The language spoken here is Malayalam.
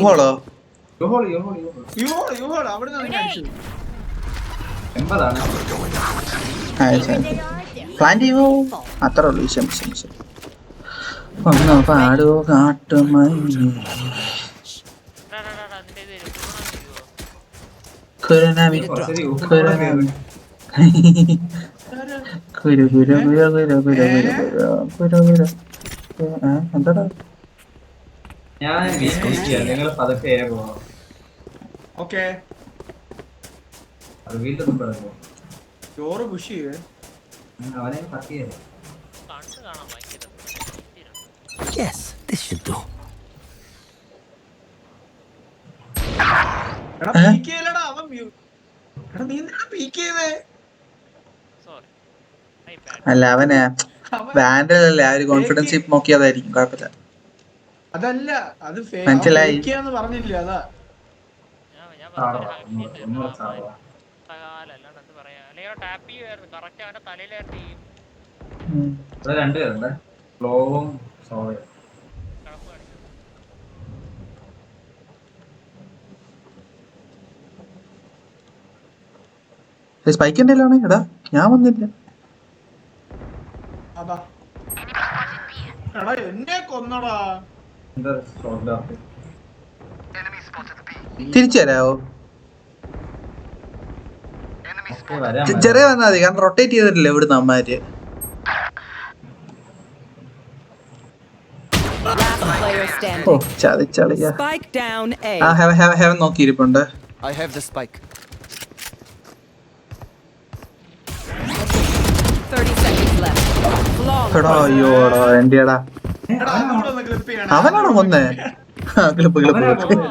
ഹോളോ പ്ലാൻ ചെയ്യുമോ അത്രേ ഉള്ളൂ. വിഷം ഒന്ന് പാടോ കാട്ടുമൈ കുരുനമി കുരുനമി കുരു കുരു കുരു കുരു കുരു കുരു കുരു കുരു എന്താടാ നിങ്ങൾ പതുക്കെ വീട്ടിലൊന്നും പറഞ്ഞു ചോറ് പുഷ് ചെയ്യേ അവനെ പറ്റിയേ Yes, this should do. എടാ പീക്കേലടാ അവൻ എടാ നീ എന്താ പീക്കേതേ അല്ല അവന് ബാൻഡിലല്ലേ ആ ഒരു കോൺഫിഡൻസ് നോക്കിയതായിരിക്കും. കുഴപ്പമില്ല. അതല്ല അത് മനസ്സിലായി. ഫേക്കാന്ന് പറഞ്ഞില്ല അതാ ഇവിടെ രണ്ടുപേരുണ്ട് ഫ്ലോവും സോളയും. സ്പൈക്ക് എന്തെങ്കിലും എടാ ഞാൻ വന്നില്ല. അതാ എടാ എന്നെ കൊന്നടാ. എന്താ ഷോട്ട് തിരിച്ചു തരാവോ? വരാൻ ചെറിയ വന്നാൽ മതി. കാരണം റൊട്ടേറ്റ് ചെയ്തിട്ടില്ല ഇവിടുന്ന് അമ്മമാര്. ഓ ചതിച്ചളിയ. Spike down A. ആ heaven നോക്കിയിരിപ്പുണ്ട്. I have the spike. 30 seconds left. Flawless. എടാ അയ്യോടാ എന്റെടാ എടാ അതുകൂടെ ഒന്ന് ക്ലിപ്പ് ചെയ്യണം. അവനാണോ കൊന്നേ? ക്ലിപ്പ് ക്ലിപ്പ് അവനാ പോകുന്നത്.